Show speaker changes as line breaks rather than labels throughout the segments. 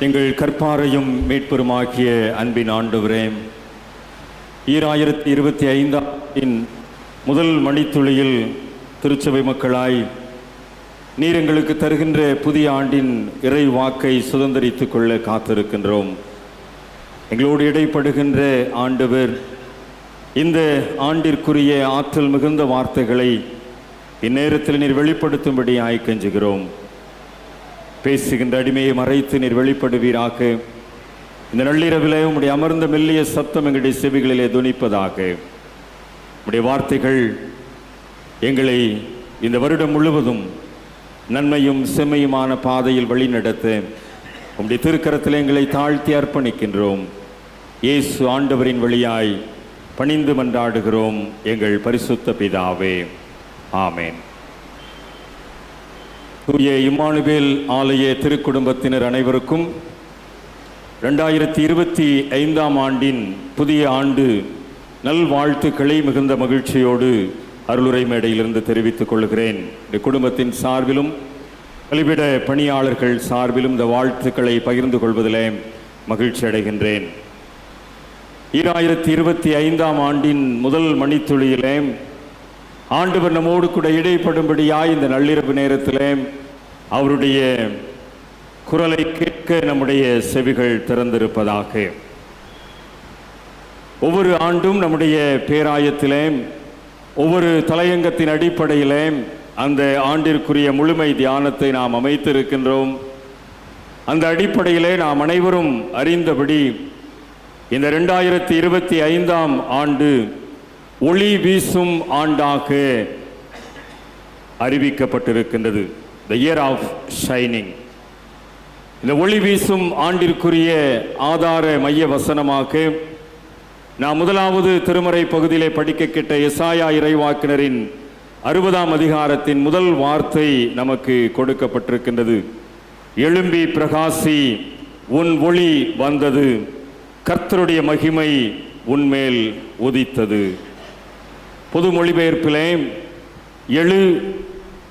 எங்கள் கற்பாரையும் மீட்பெருமாகிய அன்பின் ஆண்டவரே, 2025 முதல் மணித்துளியில் திருச்சபை மக்களாய் நீர் எங்களுக்கு தருகின்ற புதிய ஆண்டின் இறை வாக்கை சுதந்திரித்துக் கொள்ள காத்திருக்கின்றோம். எங்களோடு இடைப்படுகின்ற ஆண்டவர் இந்த ஆண்டிற்குரிய ஆற்றல் மிகுந்த வார்த்தைகளை இந்நேரத்தில் நீர் வெளிப்படுத்தும்படி ஆய்க்கெஞ்சுகிறோம். பேசுகின்ற அடிமையை மறைத்து நீர் வெளிப்படுவீராக. இந்த நள்ளிரவிலே உம்முடைய அமர்ந்த மெல்லிய சத்தம் எங்களுடைய செவிகளிலே துணிப்பதாக. உம்முடைய வார்த்தைகள் எங்களை இந்த வருடம் முழுவதும் நன்மையும் செம்மையுமான பாதையில் வழிநடத்த உம்முடைய திருக்கரத்தில் எங்களை தாழ்த்தி அர்ப்பணிக்கின்றோம். இயேசு ஆண்டவரின் வழியாய் பணிந்து மன்றாடுகிறோம் எங்கள் பரிசுத்த பிதாவே, ஆமேன். தூய இம்மானுவேல் ஆலய திருக்குடும்பத்தினர் அனைவருக்கும் 2025 ஆண்டின் புதிய ஆண்டு நல்வாழ்த்துக்களை மிகுந்த மகிழ்ச்சியோடு அருளுரை மேடையிலிருந்து தெரிவித்துக் கொள்கிறேன். இந்த குடும்பத்தின் சார்பிலும் கலிபிட பணியாளர்கள் சார்பிலும் இந்த வாழ்த்துக்களை பகிர்ந்து கொள்வதிலே மகிழ்ச்சி அடைகின்றேன். 2025 ஆண்டின் முதல் மணித்துளியிலே ஆண்டவர் நம்மோடு கூட இடைப்படும்படியாய் இந்த நள்ளிரவு நேரத்திலே அவருடைய குரலை கேட்க நம்முடைய செவிகள் திறந்திருப்பதாக. ஒவ்வொரு ஆண்டும் நம்முடைய பேராயத்திலே ஒவ்வொரு தலையங்கத்தின் அடிப்படையிலே அந்த ஆண்டிற்குரிய முழுமை தியானத்தை நாம் அமைத்திருக்கின்றோம். அந்த அடிப்படையிலே நாம் அனைவரும் அறிந்தபடி இந்த 2025 ஆண்டு ஒளி வீசும் ஆண்டாக அறிவிக்கப்பட்டிருக்கின்றது. The year of shining. இந்த ஒளி வீசும் ஆண்டிற்குரிய ஆதார மைய வசனமாக நாம் முதலாவது திருமறை பகுதியிலே படிக்க கேட்ட எசாயா இறைவாக்கினரின் 60ஆம் அதிகாரத்தின் முதல் வார்த்தை நமக்கு கொடுக்கப்பட்டிருக்கின்றது. எழும்பி பிரகாசி, உன் ஒளி வந்தது, கர்த்தருடைய மகிமை உன்மேல் உதித்தது. பொது மொழிபெயர்ப்பிலே எழு,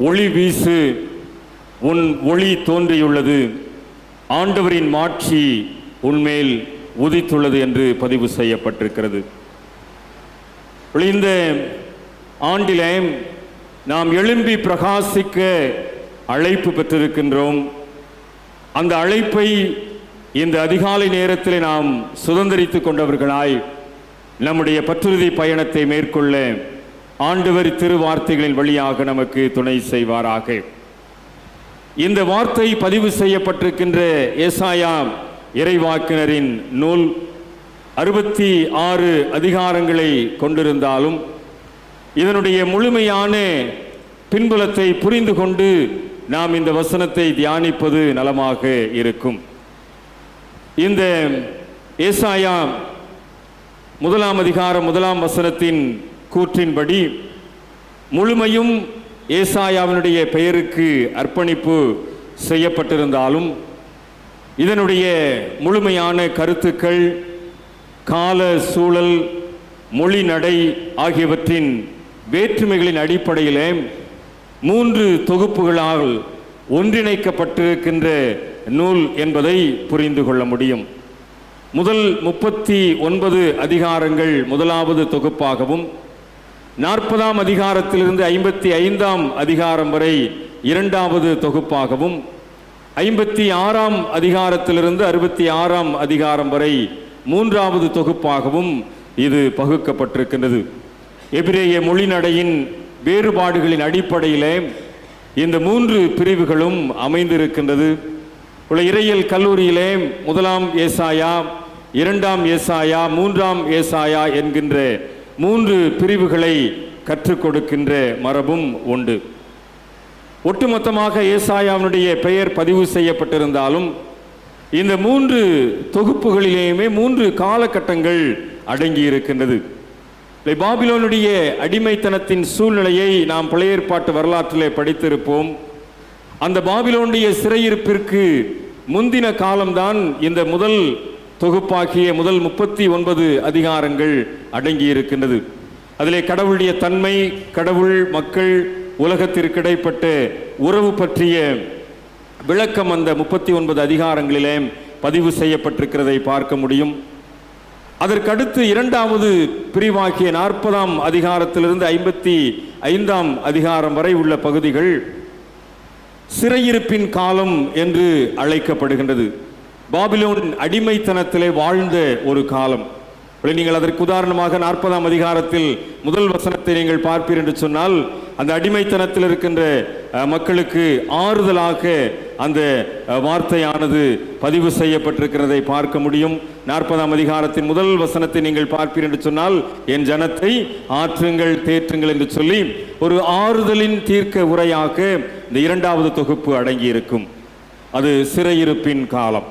ஒளி வீசு, உன் ஒளி தோன்றியுள்ளது, ஆண்டவரின் மாட்சி உன்மேல் உதித்துள்ளது என்று பதிவு செய்யப்பட்டிருக்கிறது. இந்த ஆண்டிலே நாம் எழும்பி பிரகாசிக்க அழைப்பு பெற்றிருக்கின்றோம். அந்த அழைப்பை இந்த அதிகாலை நேரத்தில் நாம் சுதந்திரித்துக் கொண்டவர்களாய் நம்முடைய பற்றுறுதி பயணத்தை மேற்கொள்ள ஆண்டவர் திருவார்த்தைகளின் வழியாக நமக்கு துணை செய்வாராக. இந்த வார்த்தை பதிவு செய்யப்பட்டிருக்கின்ற ஏசாயா இறைவாக்கினரின் நூல் 66 அதிகாரங்களை கொண்டிருந்தாலும் இதனுடைய முழுமையான பின்புலத்தை புரிந்து கொண்டு நாம் இந்த வசனத்தை தியானிப்பது நலமாக இருக்கும். இந்த ஏசாயா 1ஆம் அதிகாரம் 1ஆம் வசனத்தின் கூற்றின்படி முழுமையும் ஏசாயாவினுடைய பெயருக்கு அர்ப்பணிப்பு செய்யப்பட்டிருந்தாலும் இதனுடைய முழுமையான கருத்துக்கள், கால சூழல், மொழி நடை ஆகியவற்றின் வேற்றுமைகளின் அடிப்படையிலே 3 தொகுப்புகளால் ஒன்றிணைக்கப்பட்டிருக்கின்ற நூல் என்பதை புரிந்து கொள்ள முடியும். முதல் 39 அதிகாரங்கள் முதலாவது தொகுப்பாகவும் 40ஆம் அதிகாரத்திலிருந்து 55ஆம் அதிகாரம் வரை 2வது தொகுப்பாகவும் 56ஆம் அதிகாரத்திலிருந்து 66ஆம் அதிகாரம் வரை 3வது தொகுப்பாகவும் இது பகுக்கப்பட்டிருக்கின்றது. எபிரேய மொழிநடையின் வேறுபாடுகளின் அடிப்படையிலே இந்த 3 பிரிவுகளும் அமைந்திருக்கின்றது. இறையியல் கல்லூரியிலே 1ஆம் ஏசாயா, 2ஆம் ஏசாயா, 3ஆம் ஏசாயா என்கின்ற 3 பிரிவுகளை கற்றுக் கொடுக்கின்ற மரபும் உண்டு. ஒட்டுமொத்தமாக ஏசாயாவினுடைய பெயர் பதிவு செய்யப்பட்டிருந்தாலும் இந்த 3 தொகுப்புகளிலேயுமே 3 காலகட்டங்கள் அடங்கி இருக்கின்றது. பாபிலோனுடைய அடிமைத்தனத்தின் சூழ்நிலையை நாம் பழைய ஏற்பாட்டு வரலாற்றிலே படித்திருப்போம். அந்த பாபிலோனுடைய சிறையிருப்பிற்கு முந்தின காலம்தான் இந்த முதல் தொகுப்பாகிய முதல் 39 அதிகாரங்கள் அடங்கி இருக்கின்றது. அதிலே கடவுளுடைய தன்மை, கடவுள், மக்கள், உலகத்திற்கு இடைப்பட்ட உறவு பற்றிய விளக்கம் அந்த 39 அதிகாரங்களிலே பதிவு செய்யப்பட்டிருக்கிறதை பார்க்க முடியும். அதற்கடுத்து இரண்டாவது பிரிவாகிய 40ஆம் அதிகாரத்திலிருந்து 55ஆம் அதிகாரம் வரை உள்ள பகுதிகள் சிறையிருப்பின் காலம் என்று அழைக்கப்படுகின்றது. பாபிலோன் அடிமைத்தனத்திலே வாழ்ந்த ஒரு காலம். நீங்கள் அதற்கு உதாரணமாக 40ஆம் அதிகாரத்தில் முதல் வசனத்தை நீங்கள் பார்ப்பீர் என்று சொன்னால், அந்த அடிமைத்தனத்தில் இருக்கின்ற மக்களுக்கு ஆறுதலாக அந்த வார்த்தையானது பதிவு செய்யப்பட்டிருக்கிறதை பார்க்க முடியும். 40ஆம் அதிகாரத்தின் முதல் வசனத்தை நீங்கள் பார்ப்பீர் என்று சொன்னால், என் ஜனத்தை ஆற்றுங்கள் தேற்றுங்கள் என்று சொல்லி ஒரு ஆறுதலின் தீர்க்க உரையாக இந்த இரண்டாவது தொகுப்பு அடங்கி இருக்கும். அது சிறையிருப்பின் காலம்.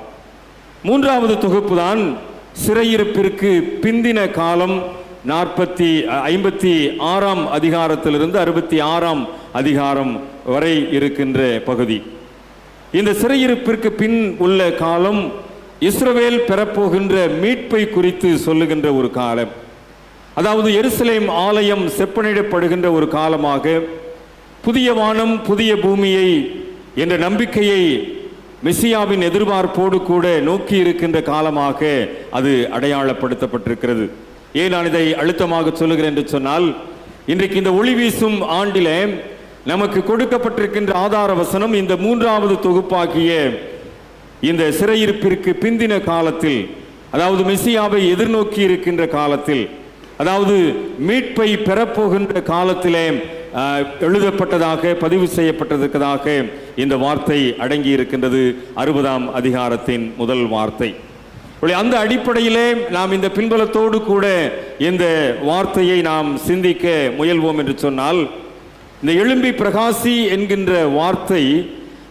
மூன்றாவது தொகுப்பு தான் சிறையிருப்பிற்கு பிந்தின காலம். 56ஆம் அதிகாரத்திலிருந்து 66ஆம் அதிகாரம் வரை இருக்கின்ற பகுதி. இந்த சிறையிருப்பிற்கு பின் உள்ள காலம் இஸ்ரவேல் பெறப்போகின்ற மீட்பை குறித்து சொல்லுகின்ற ஒரு காலம். அதாவது எருசலேம் ஆலயம் செப்பனிடப்படுகின்ற ஒரு காலமாக, புதிய வானம் புதிய பூமியை என்ற நம்பிக்கையை மெசியாவின் எதிர்பார்ப்போடு கூட நோக்கி இருக்கின்ற காலமாக அது அடையாளப்படுத்தப்பட்டிருக்கிறது. ஏன் நான் இதை அழுத்தமாக சொல்லுகிறேன் என்று சொன்னால், இன்றைக்கு இந்த ஒளி வீசும் ஆண்டிலே நமக்கு கொடுக்கப்பட்டிருக்கின்ற ஆதார வசனம் இந்த மூன்றாவது தொகுப்பாகிய இந்த சிறையிருப்பிற்கு பிந்தின காலத்தில், அதாவது மெசியாவை எதிர்நோக்கி இருக்கின்ற காலத்தில், அதாவது மீட்பை பெறப்போகின்ற காலத்திலே எழுதப்பட்டதாக பதிவு செய்யப்பட்டிருக்கிறதாக இந்த வார்த்தை அடங்கி இருக்கின்றது. 60ஆம் அதிகாரத்தின் முதல் வார்த்தை. அந்த அடிப்படையிலே நாம் இந்த பின்பலத்தோடு கூட இந்த வார்த்தையை நாம் சிந்திக்க முயல்வோம் என்று சொன்னால், இந்த எழும்பி பிரகாசி என்கின்ற வார்த்தை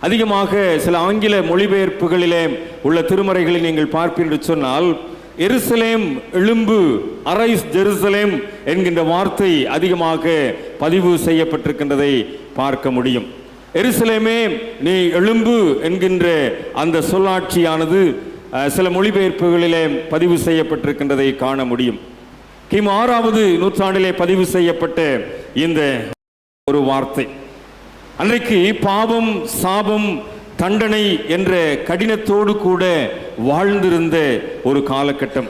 அதிகமாக சில ஆங்கில மொழிபெயர்ப்புகளிலே உள்ள திருமறைகளை நீங்கள் பார்ப்பீர்கள் என்று சொன்னால், எருசலேம் எழும்பு, அரைஸ் ஜெருசலேம் என்கின்ற வார்த்தை அதிகமாக பதிவு செய்யப்பட்டிருக்கின்றதை பார்க்க முடியும். எருசலேமே நீ எழும்பு என்கின்ற அந்த சொல்லாட்சியானது சில மொழிபெயர்ப்புகளிலே பதிவு செய்யப்பட்டிருக்கின்றதை காண முடியும். கிமு 6வது நூற்றாண்டிலே பதிவு செய்யப்பட்ட இந்த ஒரு வார்த்தை அன்றைக்கு பாவம், சாபம், தண்டனை என்ற கடினத்தோடு கூட வாழ்ந்திருந்த ஒரு காலகட்டம்.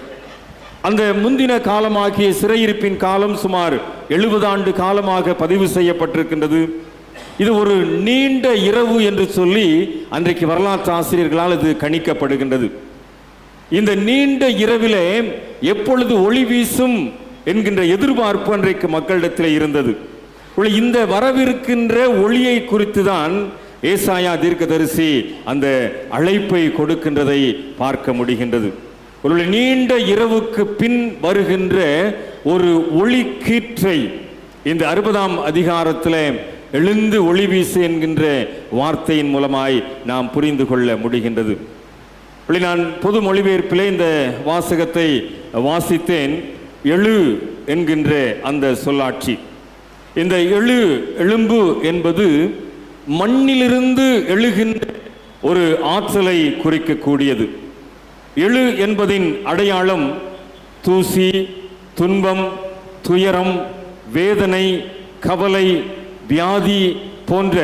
அந்த முந்தின காலமாகிய சிறையிருப்பின் காலம் சுமார் 70 ஆண்டு காலமாக பதிவு செய்யப்பட்டிருக்கின்றது. இது ஒரு நீண்ட இரவு என்று சொல்லி அன்றைக்கு வரலாற்று ஆசிரியர்களால் இது கணிக்கப்படுகின்றது. இந்த நீண்ட இரவிலே எப்பொழுது ஒளி வீசும் என்கின்ற எதிர்பார்ப்பு அன்றைக்கு மக்களிடத்தில் இருந்தது. இந்த வரவிருக்கின்ற ஒளியை குறித்து தான் ஏசாயா தீர்க்கதரிசி அந்த அழைப்பை கொடுக்கின்றதை பார்க்க முடிகின்றது. ஒரு நீண்ட இரவுக்கு பின் வருகின்ற ஒரு ஒளி கீற்றை இந்த 60ஆம் அதிகாரத்தில் எழுந்து ஒளி வீசு என்கின்ற வார்த்தையின் மூலமாய் நாம் புரிந்து கொள்ள முடிகின்றது. நான் பொது மொழிபெயர்ப்பிலே இந்த வாசகத்தை வாசித்தேன். எழு என்கின்ற அந்த சொல்லாட்சி, இந்த எழும்பு என்பது மண்ணிலிருந்து எழுகின்ற ஒரு ஆற்றலை குறிக்கக்கூடியது. எழு என்பதின் அடையாளம் தூசி, துன்பம், துயரம், வேதனை, கவலை, வியாதி போன்ற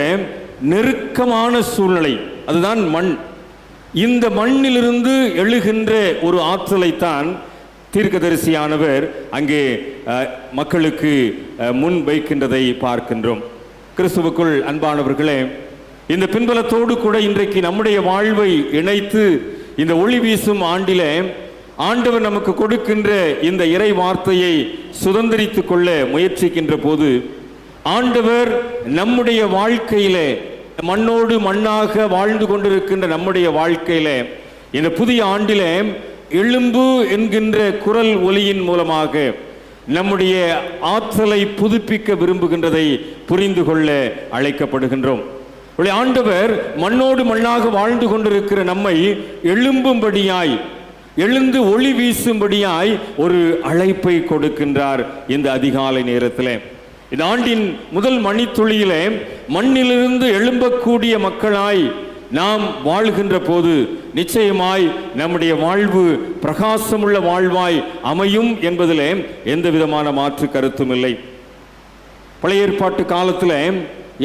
நெருக்கமான சூழ்நிலை, அதுதான் மண். இந்த மண்ணிலிருந்து எழுகின்ற ஒரு ஆற்றலைத்தான் தீர்க்கதரிசியானவர் அங்கே மக்களுக்கு முன் வைக்கின்றதை பார்க்கின்றோம். கிறிஸ்துவுக்குள் அன்பானவர்களே, இந்த பின்பலத்தோடு கூட இன்றைக்கு நம்முடைய வாழ்வை இணைத்து இந்த ஒளி வீசும் ஆண்டிலே ஆண்டவர் நமக்கு கொடுக்கின்ற இந்த இறை வார்த்தையை சுதந்திரித்துக் கொள்ள முயற்சிக்கின்ற போது, ஆண்டவர் நம்முடைய வாழ்க்கையிலே மண்ணோடு மண்ணாக வாழ்ந்து கொண்டிருக்கின்ற நம்முடைய வாழ்க்கையிலே இந்த புதிய ஆண்டிலே எழும்பு என்கின்ற குரல் ஒலியின் மூலமாக நம்முடைய ஆற்றலை புதுப்பிக்க விரும்புகின்றதை புரிந்து கொள்ள அழைக்கப்படுகின்றோம். ஆண்டவர் மண்ணோடு மண்ணாக வாழ்ந்து கொண்டிருக்கிற நம்மை எழும்பும்படியாய், எழுந்து ஒளி வீசும்படியாய் ஒரு அழைப்பை கொடுக்கின்றார். இந்த அதிகாலை நேரத்தில், இந்த ஆண்டின் முதல் மணித்துளியிலே மண்ணிலிருந்து எழும்பக்கூடிய மக்களாய் நாம் வாழ்கின்ற போது நிச்சயமாய் நம்முடைய வாழ்வு பிரகாசமுள்ள வாழ்வாய் அமையும் என்பதிலே எந்த விதமான மாற்று கருத்தும் இல்லை. பழைய ஏற்பாட்டு காலத்தில்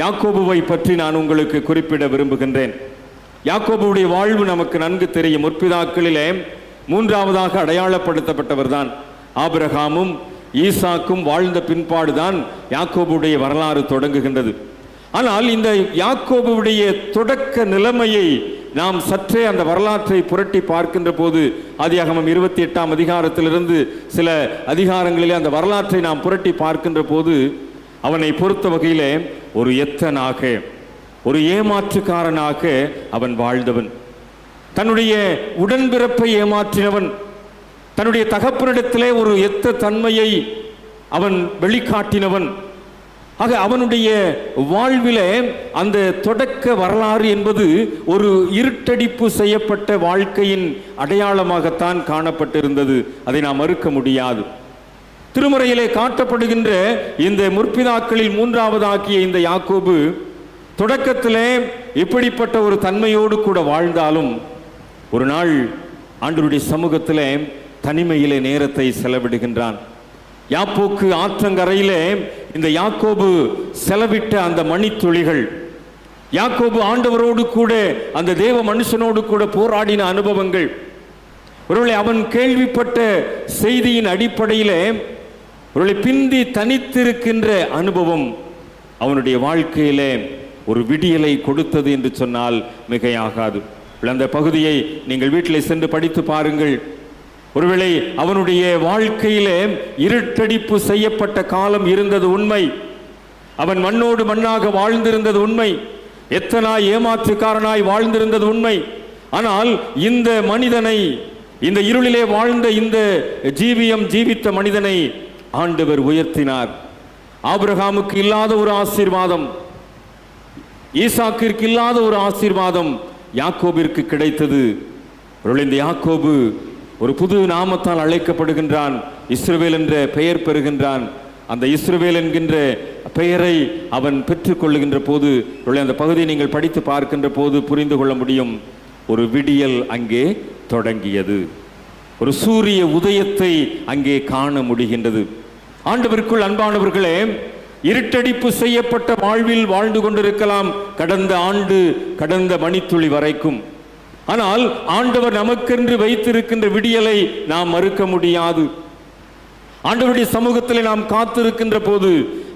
யாக்கோபுவை பற்றி நான் உங்களுக்கு குறிப்பிட விரும்புகின்றேன். யாக்கோபுடைய வாழ்வு நமக்கு நன்கு தெரியும். முற்பிதாக்களிலே மூன்றாவதாக அடையாளப்படுத்தப்பட்டவர் தான் ஆபிரகாமும் ஈசாக்கும் வாழ்ந்த பின்பாடுதான் யாக்கோபுடைய வரலாறு தொடங்குகின்றது. ஆனால் இந்த யாக்கோபுடைய தொடக்க நிலைமையை நாம் சற்றே அந்த வரலாற்றை புரட்டி பார்க்கின்ற போது, ஆதியாகமம் 28ஆம் அதிகாரத்திலிருந்து சில அதிகாரங்களிலே அந்த வரலாற்றை நாம் புரட்டி பார்க்கின்ற போது, அவனை பொறுத்த வகையிலே ஒரு எத்தனாக, ஒரு ஏமாற்றுக்காரனாக அவன் வாழ்ந்தவன். தன்னுடைய உடன்பிறப்பை ஏமாற்றினவன். தன்னுடைய தகப்பனிடத்திலே ஒரு எத்த தன்மையை அவன் வெளிக்காட்டினவன். ஆக அவனுடைய வாழ்விலே அந்த தொடக்க வரலாறு என்பது ஒரு இருட்டடிப்பு செய்யப்பட்ட வாழ்க்கையின் அடையாளமாகத்தான் காணப்பட்டிருந்தது. அதை நாம் மறுக்க முடியாது. திருமறையிலே காட்டப்படுகின்ற இந்த முற்பிதாக்களில் மூன்றாவதாக்கிய இந்த யாக்கோபு தொடக்கத்திலே இப்படிப்பட்ட ஒரு தன்மையோடு கூட வாழ்ந்தாலும் ஒரு நாள் ஆண்டவருடைய சமூகத்திலே தனிமையிலே நேரத்தை செலவிடுகின்றான். யாப்போக்கு ஆற்றங்கரையிலே இந்த யாக்கோபு செலவிட்ட அந்த மணித்துளிகள், யாக்கோபு ஆண்டவரோடு கூட அந்த தேவ மனுஷனோடு கூட போராடின அனுபவங்கள், ஒருவேளை அவன் கேள்விப்பட்ட செய்தியின் அடிப்படையிலே ஒருவேளை பிந்தி தனித்திருக்கின்ற அனுபவம் அவனுடைய வாழ்க்கையிலே ஒரு விடியலை கொடுத்தது என்று சொன்னால் மிகையாகாது. அந்த பகுதியை நீங்கள் வீட்டிலே சென்று படித்து பாருங்கள். ஒருவேளை அவனுடைய வாழ்க்கையிலே இருட்டடிப்பு செய்யப்பட்ட காலம் இருந்தது உண்மை. அவன் மண்ணோடு மண்ணாக வாழ்ந்திருந்தது உண்மை. எத்தனாய் ஏமாற்றுக்காரனாய் வாழ்ந்திருந்தது உண்மை. ஆனால் இந்த மனிதனை, இந்த இருளிலே வாழ்ந்த இந்த ஜீவித்த மனிதனை ஆண்டவர் உயர்த்தினார். ஆபிரகாமுக்கு இல்லாத ஒரு ஆசீர்வாதம், ஈசாக்கிற்கு இல்லாத ஒரு ஆசீர்வாதம் யாக்கோபிற்கு கிடைத்தது. இந்த யாக்கோபு ஒரு புது நாமத்தால் அழைக்கப்படுகின்றான். இஸ்ரவேல் என்ற பெயர் பெறுகின்றான். அந்த இஸ்ரவேல் என்கின்ற பெயரை அவன் பெற்றுக்கொள்ளுகின்ற போது, அந்த பகுதியை நீங்கள் படித்து பார்க்கின்ற போது புரிந்து கொள்ள முடியும். ஒரு விடியல் அங்கே தொடங்கியது. ஒரு சூரிய உதயத்தை அங்கே காண முடிகின்றது. ஆண்டவருக்குள் அன்பானவர்களே, இருட்டடிப்பு செய்யப்பட்ட வாழ்வில் வாழ்ந்து கொண்டிருக்கலாம் கடந்த ஆண்டு, கடந்த மணித்துளி வரைக்கும். ஆனால் ஆண்டவர் நமக்கென்று வைத்திருக்கின்ற விடியலை நாம் மறுக்க முடியாது. ஆண்டவருடைய சமூகத்தில் நாம் காத்திருக்கின்ற போது,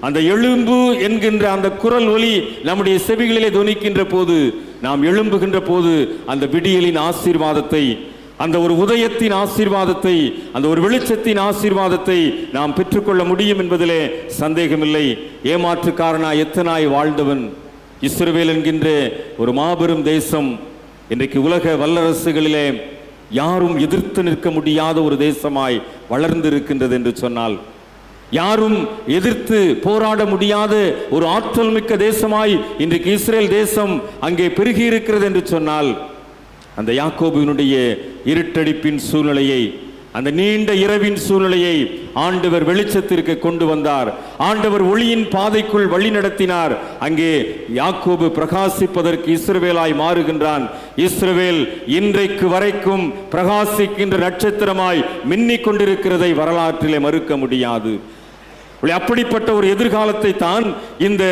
அந்த எழும்பு என்கின்ற அந்த குரல் ஒலி நம்முடைய செவிகளிலே தொனிக்கின்ற போது, நாம் எழும்புகின்ற போது அந்த விடியலின் ஆசீர்வாதத்தை, அந்த ஒரு உதயத்தின் ஆசீர்வாதத்தை, அந்த ஒரு வெளிச்சத்தின் ஆசீர்வாதத்தை நாம் பெற்றுக்கொள்ள முடியும் என்பதிலே சந்தேகமில்லை. ஏமாற்றுக்காரனாய் எத்தனாய் வாழ்ந்தவன் இஸ்ரவேல் என்கின்ற ஒரு மாபெரும் தேசம் இன்றைக்கு உலக வல்லரசுகளிலே யாரும் எதிர்த்து நிற்க முடியாத ஒரு தேசமாய் வளர்ந்திருக்கின்றது என்று சொன்னால், யாரும் எதிர்த்து போராட முடியாத ஒரு ஆற்றல் மிக்க தேசமாய் இன்றைக்கு இஸ்ரேல் தேசம் அங்கே பெருகி இருக்கிறது என்று சொன்னால், அந்த யாக்கோபுவினுடைய இருட்டடிப்பின் சூழ்நிலையை, அந்த நீண்ட இரவின் சூழ்நிலையை ஆண்டவர் வெளிச்சத்திற்கு கொண்டு வந்தார். ஆண்டவர் ஒளியின் பாதைக்குள் வழி நடத்தினார். அங்கே யாக்கோபு பிரகாசிப்பதற்கு இஸ்ரவேலாய் மாறுகின்றான். இஸ்ரவேல் இன்றைக்கு வரைக்கும் பிரகாசிக்கின்ற நட்சத்திரமாய் மின்னிக் கொண்டிருக்கிறதை வரலாற்றிலே மறுக்க முடியாது. அப்படிப்பட்ட ஒரு எதிர்காலத்தை தான் இந்த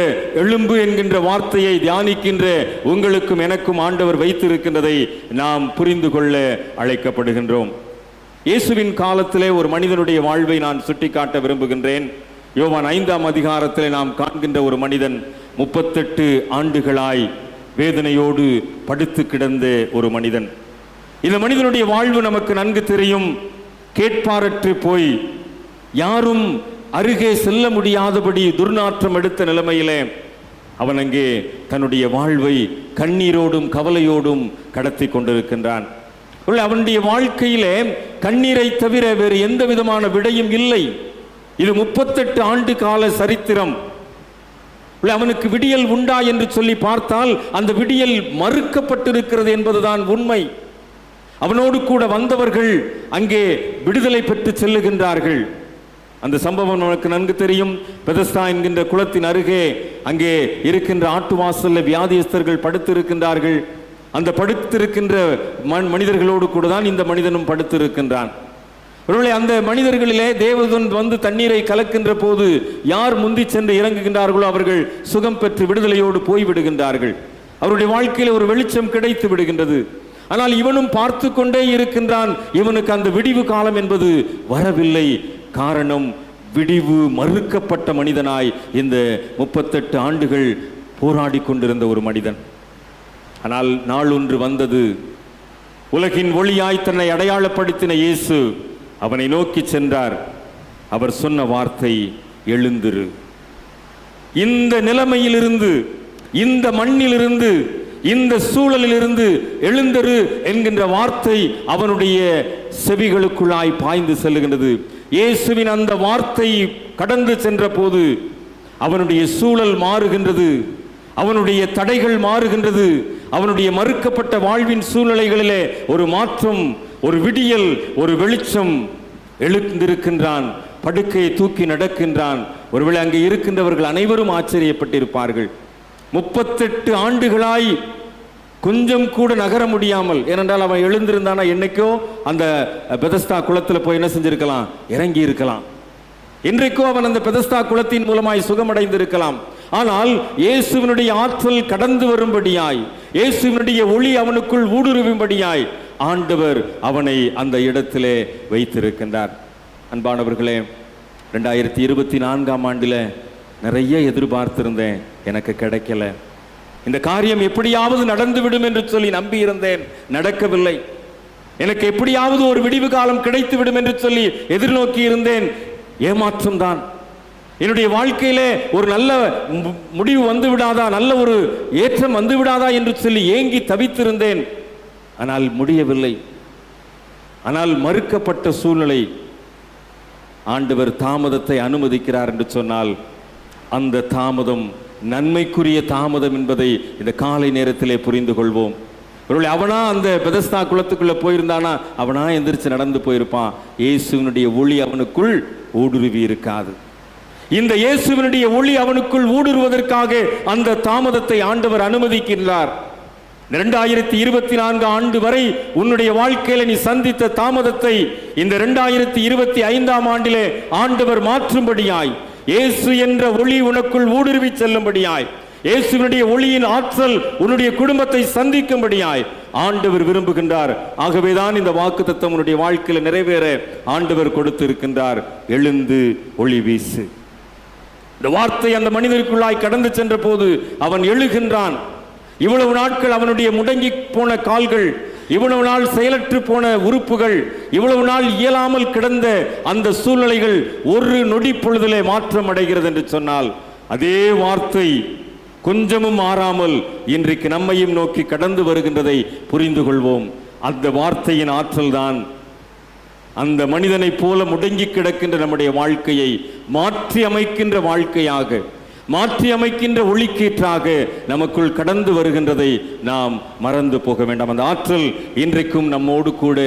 எழும்பு என்கின்ற வார்த்தையை தியானிக்கின்ற உங்களுக்கும் எனக்கும் ஆண்டவர் வைத்திருக்கின்றதை நாம் புரிந்து கொள்ள அழைக்கப்படுகின்றோம். இயேசுவின் காலத்திலே ஒரு மனிதனுடைய வாழ்வை நான் சுட்டிக்காட்ட விரும்புகின்றேன். யோவான் 5ஆம் அதிகாரத்திலே நாம் காண்கின்ற ஒரு மனிதன் 38 ஆண்டுகளாய் வேதனையோடு படுத்து கிடந்த ஒரு மனிதன். இந்த மனிதனுடைய வாழ்வு நமக்கு நன்கு தெரியும். கேட்பாரற்று போய் யாரும் அருகே செல்ல முடியாதபடி துர்நாற்றம் எடுத்த நிலைமையிலே அவன் அங்கே தன்னுடைய வாழ்வை கண்ணீரோடும் கவலையோடும் கடத்தி கொண்டிருக்கின்றான். அவனுடைய வாழ்க்கையிலே கண்ணீரை தவிர வேறு எந்த விதமான விடையும் இல்லை. இது 38 ஆண்டு கால சரித்திரம். அவனுக்கு விடியல் உண்டா என்று சொல்லி பார்த்தால் அந்த விடியல் மறுக்கப்பட்டிருக்கிறது என்பதுதான் உண்மை. அவனோடு கூட வந்தவர்கள் அங்கே விடுதலை பெற்று செல்லுகின்றார்கள். அந்த சம்பவம் நமக்கு நன்கு தெரியும். பெதஸ்தா என்கின்ற குளத்தின் அருகே அங்கே இருக்கின்ற ஆட்டுவாசல்ல வியாதியஸ்தர்கள் படுத்திருக்கின்றார்கள். அந்த படுத்திருக்கின்ற மனிதர்களோடு கூட தான் இந்த மனிதனும் படுத்திருக்கின்றான். ஒருவேளை அந்த மனிதர்களிலே தேவதூதன் வந்து தண்ணீரை கலக்கின்ற போது யார் முந்தி சென்று இறங்குகின்றார்களோ அவர்கள் சுகம் பெற்று விடுதலையோடு போய்விடுகின்றார்கள். அவருடைய வாழ்க்கையில் ஒரு வெளிச்சம் கிடைத்து விடுகின்றது. ஆனால் இவனும் பார்த்து கொண்டே இருக்கின்றான். இவனுக்கு அந்த விடிவு காலம் என்பது வரவில்லை. காரணம், விடிவு மறுக்கப்பட்ட மனிதனாய் இந்த 38 ஆண்டுகள் போராடி கொண்டிருந்த ஒரு மனிதன். ஆனால் நாள் ஒன்று வந்தது. உலகின் ஒளியாய் தன்னை அடையாளப்படுத்தின இயேசு அவனை நோக்கி சென்றார். அவர் சொன்ன வார்த்தை, எழுந்திரு. இந்த நிலைமையிலிருந்து, இந்த மண்ணிலிருந்து, இந்த சூழலிலிருந்து எழுந்திரு என்கின்ற வார்த்தை அவனுடைய செவிகளுக்குள்ளாய் பாய்ந்து செல்லுகின்றது. இயேசுவின் அந்த வார்த்தை கடந்து சென்ற போது அவனுடைய சூழல் மாறுகின்றது, அவனுடைய தடைகள் மாறுகின்றது, அவனுடைய மறுக்கப்பட்ட வாழ்வின் சூழ்நிலைகளிலே ஒரு மாற்றம், ஒரு விடியல், ஒரு வெளிச்சம். எழுந்திருக்கின்றான், படுக்கையை தூக்கி நடக்கின்றான். ஒருவேளை அங்கே இருக்கின்றவர்கள் அனைவரும் ஆச்சரியப்பட்டிருப்பார்கள். 38 ஆண்டுகளாய் கொஞ்சம் கூட நகர முடியாமல், ஏனென்றால் அவன் எழுந்திருந்தானா என்னைக்கோ அந்த பெதஸ்தா குளத்தில் போய் என்ன செஞ்சிருக்கலாம், இறங்கி இருக்கலாம். இன்றைக்கோ அவன் அந்த பெதஸ்தா குளத்தின் மூலமாய் சுகமடைந்து இருக்கலாம். ஆனால் இயேசுவினுடைய ஆற்றல் கடந்து வரும்படியாய், இயேசுவினுடைய ஒளி அவனுக்குள் ஊடுருவும்படியாய் ஆண்டவர் அவனை அந்த இடத்திலே வைத்திருக்கின்றார். அன்பானவர்களே, 2024ஆம் ஆண்டில் நிறைய எதிர்பார்த்திருந்தேன், எனக்கு கிடைக்கல. இந்த காரியம் எப்படியாவது நடந்துவிடும் என்று சொல்லி நம்பி இருந்தேன், நடக்கவில்லை. எனக்கு எப்படியாவது ஒரு விடிவு காலம் கிடைத்து விடும் என்று சொல்லி எதிர்நோக்கி இருந்தேன், ஏமாற்றம் தான். என்னுடைய வாழ்க்கையிலே ஒரு நல்ல முடிவு வந்து விடாதா, நல்ல ஒரு ஏற்றம் வந்து விடாதா என்று சொல்லி ஏங்கி தவித்திருந்தேன். ஆனால் முடியவில்லை. ஆனால் மறுக்கப்பட்ட சூழ்நிலை, ஆண்டவர் தாமதத்தை அனுமதிக்கிறார் என்று சொன்னால் அந்த தாமதம் நன்மைக்குரிய தாமதம் என்பதை இந்த காலை நேரத்திலே புரிந்து கொள்வோம். ஒருவேளை அவனா அந்த பெதஸ்தா குளத்துக்குள்ள போயிருந்தானா அவனா எந்திரிச்சு நடந்து போயிருப்பான். இயேசுவினுடைய ஒளி அவனுக்குள் ஊடுருவி இருக்காது. இந்த இயேசுவினுடைய ஒளி அவனுக்குள் ஊடுருவதற்காக அந்த தாமதத்தை ஆண்டவர் அனுமதிக்கின்றார். 2024 ஆண்டு வரை உன்னுடைய வாழ்க்கையில நீ சந்தித்த தாமதத்தை இந்த 2025ஆம் ஆண்டிலே ஆண்டவர் மாற்றும்படியாய், இயேசு என்ற ஒளி உனக்குள் ஊடுருவி செல்லும்படியாய், இயேசுவினுடைய ஒளியின் ஆற்றல் உன்னுடைய குடும்பத்தை சந்திக்கும்படியாய் ஆண்டவர் விரும்புகின்றார். ஆகவேதான் இந்த வாக்குத்தத்தம் உன்னுடைய வாழ்க்கையில நிறைவேற ஆண்டவர் கொடுத்திருக்கின்றார். எழுந்து ஒளி வீசு. இந்த வார்த்தை அந்த மனிதருக்குள்ளாய் கடந்து சென்ற போது அவன் எழுகின்றான். இவ்வளவு நாட்கள் அவனுடைய முடங்கி போன கால்கள், இவ்வளவு நாள் செயலற்று போன உறுப்புகள், இவ்வளவு நாள் இயலாமல் கிடந்த அந்த சூழ்நிலைகள் ஒரு நொடி பொழுதிலே மாற்றம் அடைகிறது என்று சொன்னால், அதே வார்த்தை கொஞ்சமும் மாறாமல் இன்றைக்கு நம்மையும் நோக்கி கடந்து வருகின்றதை புரிந்து கொள்வோம். அந்த வார்த்தையின் ஆற்றல் தான் அந்த மனிதனை போல முடங்கி கிடக்கின்ற நம்முடைய வாழ்க்கையை மாற்றி அமைக்கின்ற வாழ்க்கையாக, மாற்றி அமைக்கின்ற ஒளிக்கீற்றாக நமக்குள் கடந்து வருகின்றதை நாம் மறந்து போக வேண்டாம். அந்த ஆற்றல் இன்றைக்கும் நம்மோடு கூட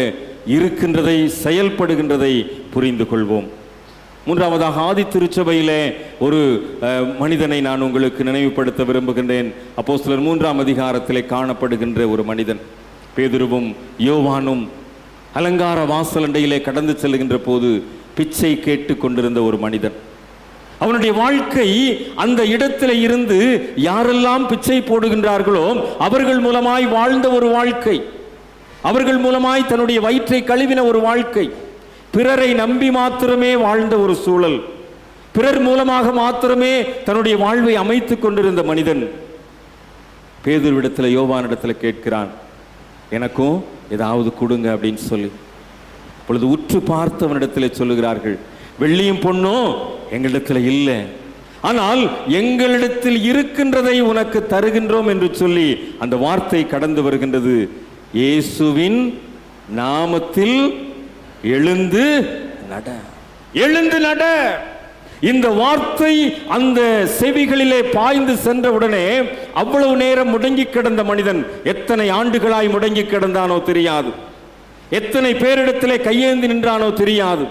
இருக்கின்றதை, செயல்படுகின்றதை புரிந்து கொள்வோம். மூன்றாவதாக, ஆதி திருச்சபையிலே ஒரு மனிதனை நான் உங்களுக்கு நினைவுபடுத்த விரும்புகின்றேன். அப்போஸ்தலர் 3ஆம் அதிகாரத்திலே காணப்படுகின்ற ஒரு மனிதன். பேதுருவும் யோவானும் அலங்கார வாசலண்டையிலே கடந்து செல்கின்ற போது பிச்சை கேட்டு கொண்டிருந்த ஒரு மனிதன். அவனுடைய வாழ்க்கை அந்த இடத்துல இருந்து யாரெல்லாம் பிச்சை போடுகின்றார்களோ அவர்கள் மூலமாய் வாழ்ந்த ஒரு வாழ்க்கை, அவர்கள் மூலமாய் தன்னுடைய வயிற்றை கழுவின ஒரு வாழ்க்கை, பிறரை நம்பி மாத்திரமே வாழ்ந்த ஒரு சூழல், பிறர் மூலமாக மாத்திரமே தன்னுடைய வாழ்வை அமைத்துக் கொண்டிருந்த மனிதன் பேதுருவிடத்தில், யோவானிடத்தில் கேட்கிறான், எனக்கும் ஏதாவது கொடுங்க அப்படின்னு சொல்லி. அப்பொழுது உற்று பார்த்தவனிடத்தில் சொல்லுகிறார்கள், வெள்ளியும் பொண்ணும் எங்களிடத்தில் இல்லை, ஆனால் எங்களிடத்தில் இருக்கின்றதை உனக்கு தருகின்றோம் என்று சொல்லி அந்த வார்த்தை கடந்து வருகின்றது. இயேசுவின் நாமத்தில் எழுந்து நட, எழுந்து நட. இந்த வார்த்தை அந்த செவிகளிலே பாய்ந்து சென்றவுடனே அவ்வளவு நேரம் முடங்கி கிடந்த மனிதன் எத்தனை ஆண்டுகளாய் முடங்கி கிடந்தானோ தெரியாது, எத்தனை பேரிடத்திலே கையேந்தி நின்றானோ தெரியாது,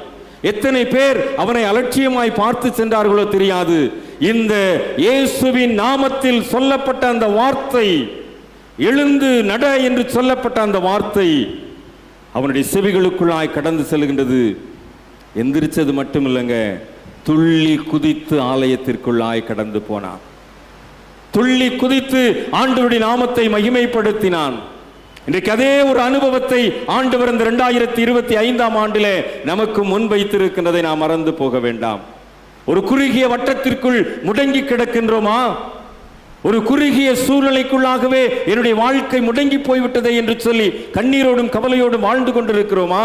எத்தனை பேர் அவனை அலட்சியமாய் பார்த்து சென்றார்களோ தெரியாது. இந்த இயேசுவின் நாமத்தில் சொல்லப்பட்ட அந்த வார்த்தை, எழுந்து நட என்று சொல்லப்பட்ட அந்த வார்த்தை அவனுடைய செவிகளுக்குள்ளாய் கடந்து செல்கின்றது. எந்திரிச்சது மட்டும் இல்லைங்க, துள்ளி குதித்து ஆலயத்திற்குள்ளாய் கடந்து போனான். துள்ளி குதித்து ஆண்டவருடைய நாமத்தை மகிமைப்படுத்தினான். இன்றைக்கு அதே ஒரு அனுபவத்தை ஆண்டவர் இந்த 2025ஆம் ஆண்டிலே நமக்கு முன்வைத்திருக்கின்றதை நாம் மறந்து போக வேண்டாம். ஒரு குறுகிய வட்டத்திற்குள் முடங்கி கிடக்கின்றோமா? ஒரு குறுகிய சூழ்நிலைக்குள்ளாகவே என்னுடைய வாழ்க்கை முடங்கி போய்விட்டதை என்று சொல்லி கண்ணீரோடும் கவலையோடும் வாழ்ந்து கொண்டிருக்கிறோமா?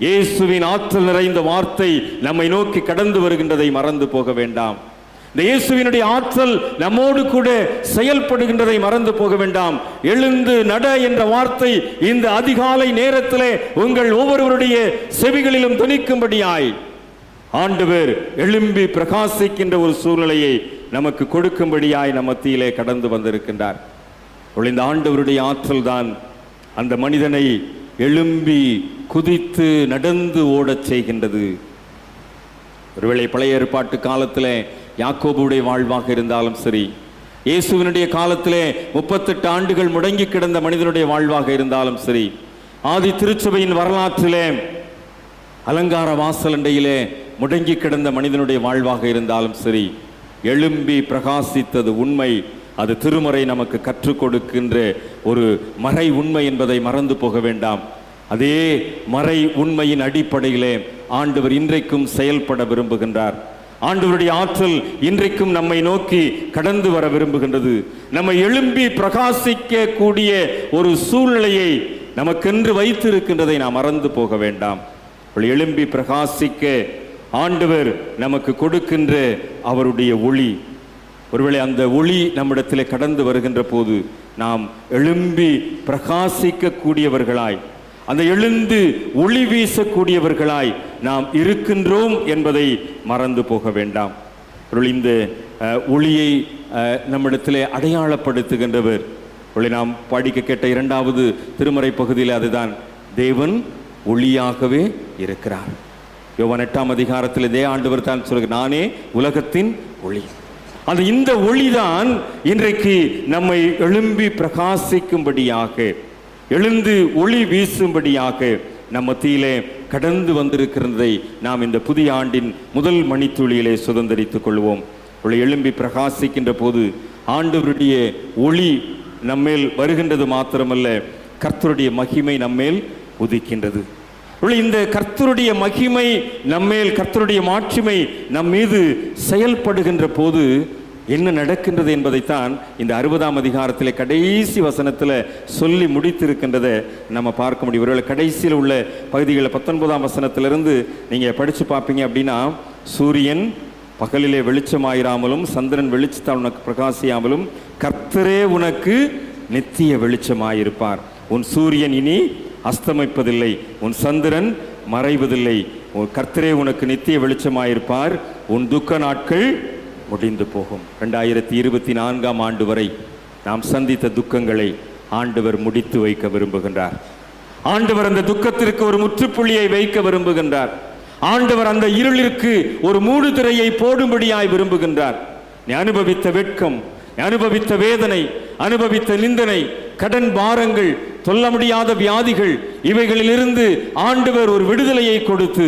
இயேசுவின் ஆற்றல் நிறைந்த வார்த்தை நம்மை நோக்கி கடந்து வருகின்றதை மறந்து போக வேண்டாம். இந்த இயேசுவினுடைய ஆற்றல் நம்மோடு கூட செயல்படுகின்றதை மறந்து போக வேண்டாம். எழுந்து நட என்ற வார்த்தை இந்த அதிகாலை நேரத்திலே உங்கள் ஒவ்வொருவருடைய செவிகளிலும் துணிக்கும்படியாய் ஆண்டவர் எழும்பி பிரகாசிக்கின்ற ஒரு சூழ்நிலையை நமக்கு கொடுக்கும்படியாய் நம் மத்தியிலே கடந்து வந்திருக்கின்றார். இந்த ஆண்டவருடைய ஆற்றல் தான் அந்த மனிதனை எழும்பி குதித்து நடந்து ஓடச் செய்கின்றது. ஒருவேளை பழைய ஏற்பாட்டு காலத்திலே யாக்கோபுடைய வாழ்வாக இருந்தாலும் சரி, இயேசுவினுடைய காலத்திலே 38 ஆண்டுகள் முடங்கி கிடந்த மனிதனுடைய வாழ்வாக இருந்தாலும் சரி, ஆதி திருச்சபையின் வரலாற்றிலே அலங்கார வாசலண்டையிலே முடங்கி கிடந்த மனிதனுடைய வாழ்வாக இருந்தாலும் சரி, எழும்பி பிரகாசித்தது உண்மை. அது திருமறை நமக்கு கற்றுக் கொடுக்கின்ற ஒரு மறை உண்மை என்பதை மறந்து போக வேண்டாம். அதே மறை உண்மையின் அடிப்படையிலே ஆண்டவர் இன்றைக்கும் செயல்பட விரும்புகின்றார். ஆண்டவருடைய ஆற்றல் இன்றைக்கும் நம்மை நோக்கி கடந்து வர விரும்புகின்றது. நம்மை எழும்பி பிரகாசிக்க கூடிய ஒரு சூழ்நிலையை நமக்கென்று வைத்திருக்கின்றதை நாம் மறந்து போக வேண்டாம். எழும்பி பிரகாசிக்க ஆண்டவர் நமக்கு கொடுக்கின்ற அவருடைய ஒளி, ஒருவேளை அந்த ஒளி நம்மிடத்திலே கடந்து வருகின்ற போது நாம் எழும்பி பிரகாசிக்க கூடியவர்களாய், அந்த எழுந்து ஒளி வீசக்கூடியவர்களாய் நாம் இருக்கின்றோம் என்பதை மறந்து போக வேண்டாம். இந்த ஒளியை நம்மிடத்திலே அடையாளப்படுத்துகின்றவர் ஒளி. நாம் படிக்க கேட்ட 2வது திருமறை பகுதியில் அதுதான், தேவன் ஒளியாகவே இருக்கிறார். யோவான் 8ஆம் அதிகாரத்தில் இதே ஆண்டவர் தான் சொல்கிறார், நானே உலகத்தின் ஒளி. அந்த இந்த ஒளிதான் இன்றைக்கு நம்மை எழும்பி பிரகாசிக்கும்படியாக, எழுந்து ஒளி வீசும்படியாக நம் மத்தியிலே கடந்து வந்திருக்கிறதை நாம் இந்த புதிய ஆண்டின் முதல் மணித்துளியிலே சுதந்திரித்துக் கொள்வோம். ஒளி எழும்பி பிரகாசிக்கின்ற போது ஆண்டவருடைய ஒளி நம்மேல் வருகின்றது மாத்திரமல்ல, கர்த்தருடைய மகிமை நம்மேல் உதிக்கின்றது. இந்த கர்த்தருடைய மகிமை நம்மேல், கர்த்தருடைய மாட்சிமை நம் மீது செயல்படுகின்ற போது என்ன நடக்கின்றது என்பதைத்தான் இந்த 60ஆம் அதிகாரத்திலே கடைசி வசனத்தில் சொல்லி முடித்திருக்கின்றதை நம்ம பார்க்க முடியும். ஒருவேளை கடைசியில் உள்ள பகுதிகளில் 19ஆம் வசனத்திலிருந்து நீங்கள் படித்து பார்ப்பீங்க அப்படின்னா, சூரியன் பகலிலே வெளிச்சமாயிராமலும் சந்திரன் வெளிச்சத்தால் உனக்கு பிரகாசியாமலும் கர்த்தரே உனக்கு நித்திய வெளிச்சமாயிருப்பார். உன் சூரியன் இனி அஸ்தமிப்பதில்லை, உன் சந்திரன் மறைவதில்லை, உன் கர்த்தரே உனக்கு நித்திய வெளிச்சமாயிருப்பார், உன் துக்க நாட்கள் முடிந்து போகும். 2024ஆம் ஆண்டு வரை நாம் சந்தித்த துக்கங்களை ஆண்டவர் முடித்து வைக்க விரும்புகின்றார். ஆண்டவர் அந்த துக்கத்திற்கு ஒரு முற்றுப்புள்ளியை வைக்க விரும்புகின்றார். ஆண்டவர் அந்த இருளிற்கு ஒரு மூடுதிரையை போடும்படியாய் விரும்புகின்றார். நீ அனுபவித்த வெட்கம், அனுபவித்த வேதனை, அனுபவித்த நிந்தனை, கடன் பாரங்கள், சொல்ல முடியாத வியாதிகள், இவைகளிலிருந்து ஆண்டவர் ஒரு விடுதலையை கொடுத்து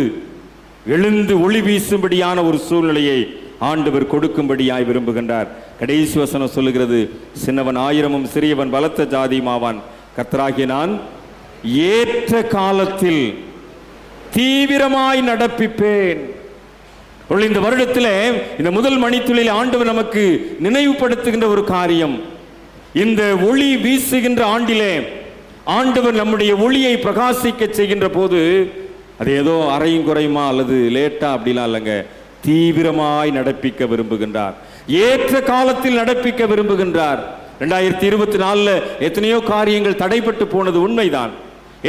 எழுந்து ஒளி வீசும்படியான ஒரு சூழ்நிலையை ஆண்டவர் கொடுக்கும்படியாய் விரும்புகின்றார். கடைசி வசனம் சொல்லுகிறது, சின்னவன் 1000 சிறியவன் பலத்த ஜாதியுமாவான், கர்த்தராகிய நான் ஏற்ற காலத்தில் தீவிரமாய் நடப்பிப்பேன். இந்த வருடத்தில் இந்த முதல் மணித்துளியில் ஆண்டவர் நமக்கு நினைவுபடுத்துகின்ற ஒரு காரியம், இந்த ஒளி வீசுகின்ற ஆண்டிலே ஆண்டவர் நம்முடைய ஒளியை பிரகாசிக்க செய்கின்ற போது அது ஏதோ அரையும் குறையுமா அல்லது லேட்டா அப்படிலாம் இல்லைங்க, தீவிரமாய் நடப்பிக்க விரும்புகின்றார். ஏற்ற காலத்தில் நடப்பிக்க விரும்புகின்றார். 2024 எத்தனையோ காரியங்கள் தடைப்பட்டு போனது உண்மைதான்,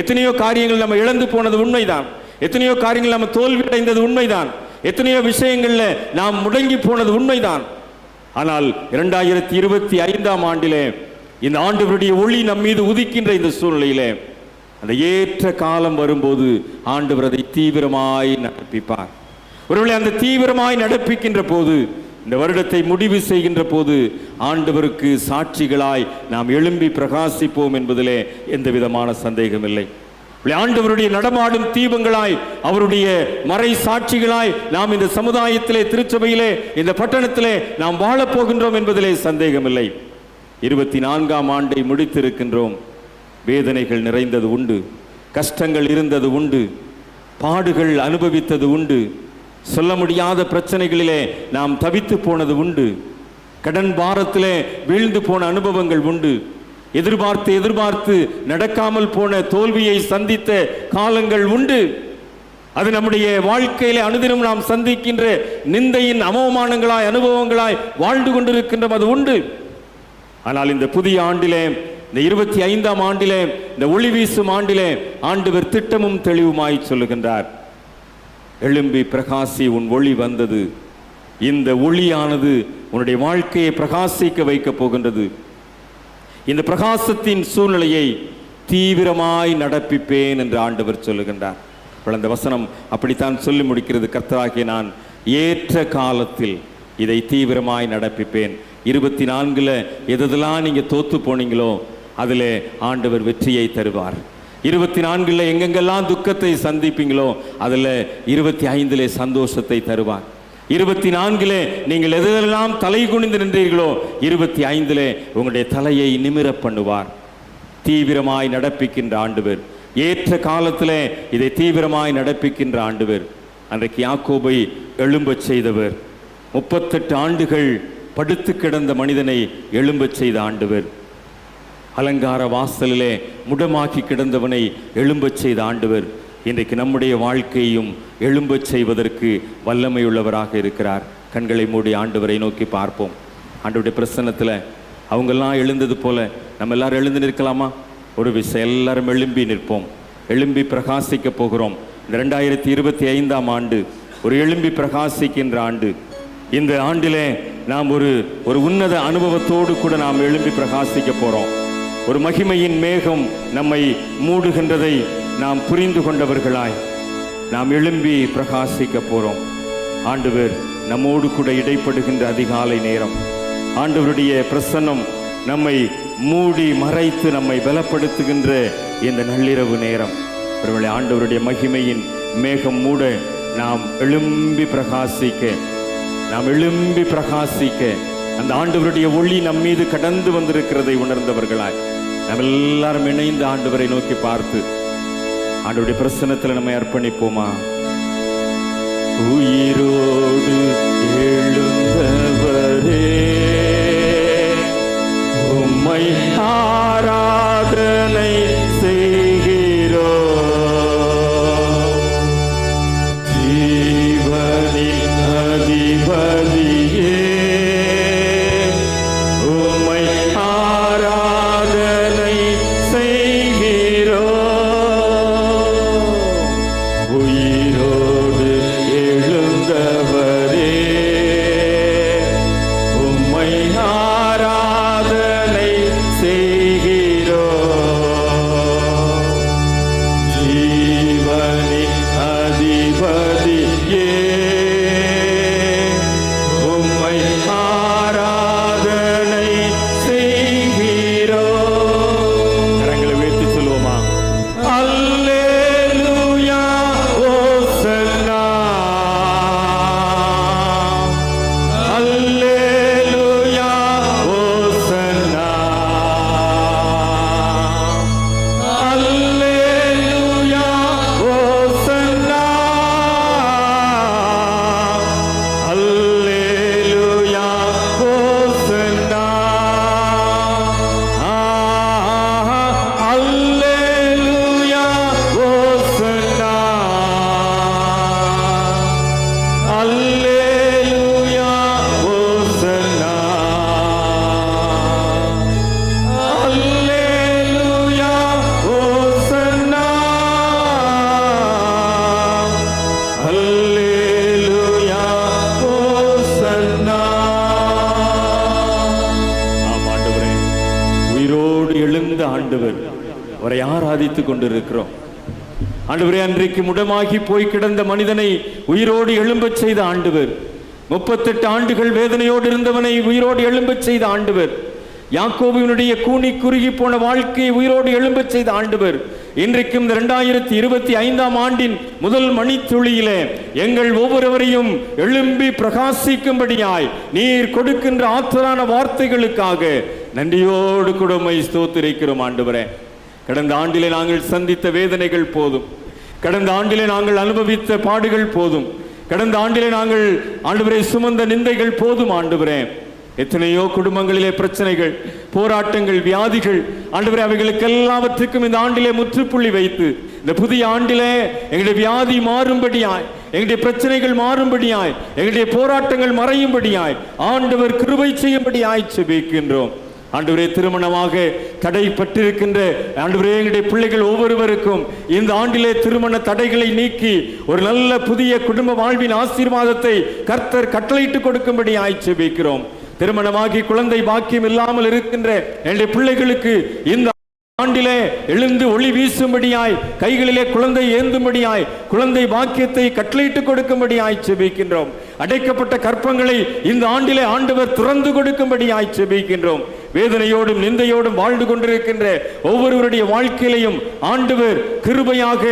எத்தனையோ காரியங்கள் நம்ம இழந்து போனது உண்மைதான், எத்தனையோ காரியங்கள் நம்ம தோல்வி அடைந்தது உண்மைதான், எத்தனையோ விஷயங்கள்ல நாம் முடங்கி போனது உண்மைதான். ஆனால் 2025ஆம் ஆண்டிலே இந்த ஆண்டவருடைய ஒளி நம் மீது உதிக்கின்ற இந்த சூழ்நிலையிலே அந்த ஏற்ற காலம் வரும்போது ஆண்டவர் அதை தீவிரமாய் நடப்பிப்பார். ஒருவேளை அந்த தீவிரமாய் நடப்பிக்கின்ற போது, இந்த வருடத்தை முடிவு செய்கின்ற போது ஆண்டவருக்கு சாட்சிகளாய் நாம் எழும்பி பிரகாசிப்போம் என்பதிலே எந்த விதமான சந்தேகம் இல்லை. ஆண்டவருடைய நடமாடும் தீபங்களாய், அவருடைய மறை சாட்சிகளாய் நாம் இந்த சமுதாயத்திலே, திருச்சபையிலே, இந்த பட்டணத்திலே நாம் வாழப் போகின்றோம் என்பதிலே சந்தேகமில்லை. 24ஆம் ஆண்டை முடித்திருக்கின்றோம். வேதனைகள் நிறைந்தது உண்டு, கஷ்டங்கள் இருந்தது உண்டு, பாடுகள் அனுபவித்தது உண்டு, சொல்ல முடியாத பிரச்சனைகளிலே நாம் தவித்து போனது உண்டு, கடன் பாரத்திலே வீழ்ந்து போன அனுபவங்கள் உண்டு, எதிர்பார்த்து நடக்காமல் போன தோல்வியை சந்தித்த காலங்கள் உண்டு. அது நம்முடைய வாழ்க்கையிலே அனுதினம் நாம் சந்திக்கின்ற நிந்தையின் அவமானங்களாய், அனுபவங்களாய் வாழ்ந்து கொண்டிருக்கின்றோம். அது உண்டு. ஆனால் இந்த புதிய ஆண்டிலே, இந்த 25ஆம் ஆண்டிலே, இந்த ஒளி வீசும் ஆண்டிலே ஆண்டவர் திட்டமும் தெளிவுமாய் சொல்லுகின்றார். எழும்பி பிரகாசி, உன் ஒளி வந்தது. இந்த ஒளியானது உன்னுடைய வாழ்க்கையை பிரகாசிக்க வைக்கப் போகின்றது. இந்த பிரகாசத்தின் சூழ்நிலையை தீவிரமாய் நடப்பிப்பேன் என்று ஆண்டவர் சொல்லுகின்றார். அந்த வசனம் அப்படித்தான் சொல்லி முடிக்கிறது. கர்த்தராகிய நான் ஏற்ற காலத்தில் இதை தீவிரமாய் நடப்பிப்பேன். 24ல் எதெல்லாம் நீங்க தோத்து போனீங்களோ அதில் ஆண்டவர் வெற்றியை தருவார். 24ல் எங்கெங்கெல்லாம் துக்கத்தை சந்திப்பீங்களோ அதில் 25லே சந்தோஷத்தை தருவார். 24லே நீங்கள் எதெல்லாம் தலை குனிந்து நின்றீர்களோ 25லே உங்களுடைய தலையை நிமிர பண்ணுவார். தீவிரமாய் நடப்பிக்கின்ற ஆண்டவர், ஏற்ற காலத்திலே இதை தீவிரமாய் நடப்பிக்கின்ற ஆண்டவர். அன்றைக்கு யாக்கோபை எழும்பச் செய்தவர், 38 ஆண்டுகள் படுத்து கிடந்த மனிதனை எழும்பச் செய்த ஆண்டவர், அலங்கார வாசலிலே முடமாக்கி கிடந்தவனை எழும்பச் செய்த ஆண்டவர் இன்றைக்கு நம்முடைய வாழ்க்கையையும் எழும்பச் செய்வதற்கு வல்லமையுள்ளவராக இருக்கிறார். கண்களை மூடி ஆண்டவரை நோக்கி பார்ப்போம். ஆண்டவருடைய பிரசன்னத்தில் அவங்கெல்லாம் எழுந்தது போல நம்ம எல்லாரும் எழுந்து நிற்கலாமா? ஒரு விஷயம், எல்லாரும் எழும்பி நிற்போம். எழும்பி பிரகாசிக்க போகிறோம். இந்த 2025ஆம் ஆண்டு ஒரு எழும்பி பிரகாசிக்கின்ற ஆண்டு. இந்த ஆண்டிலே நாம் ஒரு உன்னத அனுபவத்தோடு கூட நாம் எழும்பி பிரகாசிக்க போகிறோம். ஒரு மகிமையின் மேகம் நம்மை மூடுகின்றதை நாம் புரிந்து கொண்டவர்களாய் நாம் எழும்பி பிரகாசிக்க போகிறோம். ஆண்டவர் நம்மோடு கூட இடைப்படுகின்ற அதிகாலை நேரம், ஆண்டவருடைய பிரசன்னம் நம்மை மூடி மறைத்து நம்மை பலப்படுத்துகின்ற இந்த நள்ளிரவு நேரம். ஒருவேளை ஆண்டவருடைய மகிமையின் மேகம் மூட நாம் எழும்பி பிரகாசிக்க அந்த ஆண்டவருடைய ஒளி நம் மீது கடந்து வந்திருக்கிறதை உணர்ந்தவர்களாய் நாம் எல்லாரும் இணைந்து ஆண்டவரை நோக்கி பார்த்து ஆண்டவருடைய பிரசன்னத்தில் நம்மை அர்ப்பணிப்போமா? உயிரோடு எழுந்தவரே, உம்மை ஆராதனை செய்கிறோம். ஜீவனின் அதிபதியே, உம்மை ஆராதனை செய்கிறோம். உயிரோடு எழுந்தவரே, உம்மை ஆராதனை செய்கிறோம். ஜீவனின் அதிபதியே, உம்மை ஆராதனை செய்கிறோம். கரங்களை உயர்த்தி சொல்லுவோமா? அல்லேலூயா, ஓசன்னா, அல்லேலூயா, ஓசன்னா, அல்லேலூயா, ஓசன்னா, அல்லேலூயா, ஓசன்னா, அல்லேலூயா, ஓசன்னா, அல்லேலூயா, ஓசன்னா, அல்லேலூயா, ஓசன்னா, அல்லேலூயா, ஓசன்னா. ஆம் ஆண்டவரே, உயிரோடு எழுந்த ஆண்டவர், அவரை ஆராதித்துக் கொண்டிருக்கிறோம். ஆண்டவரே, அன்றைக்கு முடமாகி போய் கிடந்த மனிதனை உயிரோடு எழும்பச் செய்த ஆண்டவர், 38 ஆண்டுகள் வேதனையோடு இருந்தவனை உயிரோடு எழும்பச் செய்த ஆண்டவர், யாக்கோபினுடைய கூனி குறுகி போன வாழ்க்கையை உயிரோடு எழும்பச் செய்த ஆண்டவர், இன்றைக்கும் இந்த 2025ஆம் ஆண்டின் முதல் மணித்துளியிலே எங்கள் ஒவ்வொருவரையும் எழும்பி பிரகாசிக்கும்படியாய் நீர் கொடுக்கின்ற ஆற்றலான வார்த்தைகளுக்காக நன்றியோடு கூட உம்மை ஸ்தோத்திரிக்கிறோம் ஆண்டவரே. கடந்த ஆண்டிலே நாங்கள் சந்தித்த வேதனைகள் போதும், கடந்த ஆண்டிலே நாங்கள் அனுபவித்த பாடுகள் போதும், கடந்த ஆண்டிலே நாங்கள் ஆண்டவரே சுமந்த நிந்தைகள் போதும் ஆண்டவரே. எத்தனையோ குடும்பங்களிலே பிரச்சனைகள், போராட்டங்கள், வியாதிகள் ஆண்டவரே, அவைகளுக்கு எல்லாவற்றுக்கும் இந்த ஆண்டிலே முற்றுப்புள்ளி வைத்து இந்த புதிய ஆண்டிலே எங்களுடைய வியாதி மாறும்படியாய், எங்களுடைய பிரச்சனைகள் மாறும்படியாய், எங்களுடைய போராட்டங்கள் மறையும்படியாய் ஆண்டவர் கிருபை செய்யும்படியாய் ஜெபிக்கின்றோம். ஆண்டவரே, திருமணமாக தடைப்பட்டிருக்கின்ற ஆண்டவரே எங்களுடைய பிள்ளைகள் ஒவ்வொருவருக்கும் இந்த ஆண்டிலே திருமண தடைகளை நீக்கி ஒரு நல்ல புதிய குடும்ப வாழ்வின் ஆசீர்வாதத்தை கர்த்தர் கட்டளையிட்டு கொடுக்கும்படி ஜெபிக்கிறோம். திருமணமாகி குழந்தை பாக்கியம் இல்லாமல் இருக்கின்ற என்னுடைய பிள்ளைகளுக்கு இந்த ஆண்டிலே எழுந்து ஒளி வீசும்படியாய், கைகளிலே குழந்தை ஏந்தும்படியாய், குழந்தை பாக்கியத்தை கட்டளையிட்டு கொடுக்கும்படியாய் ஜெபிக்கின்றோம். அடைக்கப்பட்ட கற்பங்களை இந்த ஆண்டிலே ஆண்டவர் திறந்து கொடுக்கும்படியாய் ஜெபிக்கின்றோம். வேதனையோடும் நிந்தையோடும் வாழ்ந்து கொண்டிருக்கின்ற ஒவ்வொருவருடைய வாழ்க்கையிலையும் ஆண்டவர் கிருபையாக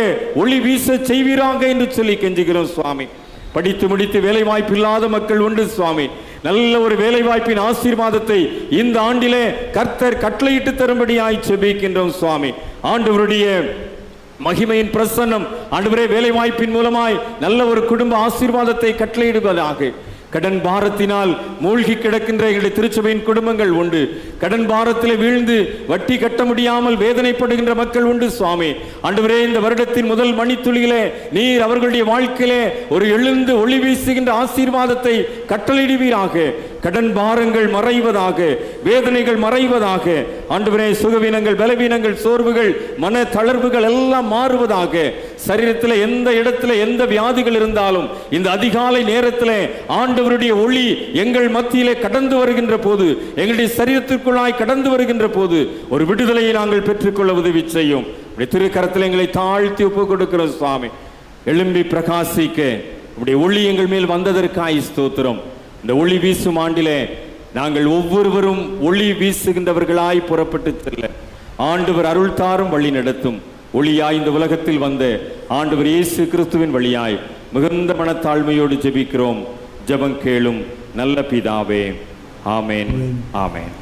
ஒளி வீச செய்வீராக என்று சொல்லி கெஞ்சுகிறோம் சுவாமி. படித்து முடித்து வேலை வாய்ப்பு இல்லாத மக்கள் உண்டு சுவாமி. நல்ல ஒரு வேலை வாய்ப்பின் ஆசீர்வாதத்தை இந்த ஆண்டிலே கர்த்தர் கட்டளையிட்டு தரும்படியாய் ஜெபிக்கின்றோம் சுவாமி. ஆண்டவருடைய மகிமையின் பிரசன்னம் ஆண்டவரே வேலை வாய்ப்பின் மூலமாய் நல்ல ஒரு குடும்ப ஆசீர்வாதத்தை கட்டளையிடுவதாக. கடன் பாரத்தினால் மூழ்கி கிடக்கின்ற எங்களுடைய திருச்சபையின் குடும்பங்கள் உண்டு. கடன் பாரத்தில் வீழ்ந்து வட்டி கட்ட முடியாமல் வேதனைப்படுகின்ற மக்கள் உண்டு சுவாமி. ஆண்டவரே, இந்த வருடத்தின் முதல் மணித்துளியிலே நீர் அவர்களுடைய வாழ்க்கையிலே ஒரு எழுந்து ஒளி வீசுகின்ற ஆசீர்வாதத்தை கட்டளையிடுவீராக. கடன் பாரங்கள் மறைவதாக, வேதனைகள் மறைவதாக. ஆண்டவரே, சுகவீனங்கள், பலவீனங்கள், சோர்வுகள், மன தளர்வுகள் எல்லாம் மாறுவதாக. சரீரத்தில் எந்த இடத்துல எந்த வியாதிகள் இருந்தாலும் இந்த அதிகாலை நேரத்தில் ஆண்டவருடைய ஒளி எங்கள் மத்தியிலே கடந்து வருகின்ற போது, எங்களுடைய சரீரத்திற்குள்ளாய் கடந்து வருகின்ற போது ஒரு விடுதலையை நாங்கள் பெற்றுக்கொள்ள உதவி செய்யும். திருக்கரத்தில் எங்களை தாழ்த்தி ஒப்பு கொடுக்கிறோம் சுவாமி. எழும்பி பிரகாசிக்க உடைய ஒளி எங்கள் மேல் வந்ததற்காய் ஸ்தோத்திரம். இந்த ஒளி வீசும் ஆண்டிலே நாங்கள் ஒவ்வொருவரும் ஒளி வீசுகின்றவர்களாய் புறப்பட்டு செல்ல ஆண்டவர் அருள் தாரும் வழி நடத்தும். ஒளியாய் இந்த உலகத்தில் வந்த ஆண்டவர் இயேசு கிறிஸ்துவின் வழியாய் மிகுந்த மனத்தாழ்மையோடு ஜெபிக்கிறோம். ஜெபம் கேளும் நல்ல பிதாவே. ஆமேன், ஆமேன்.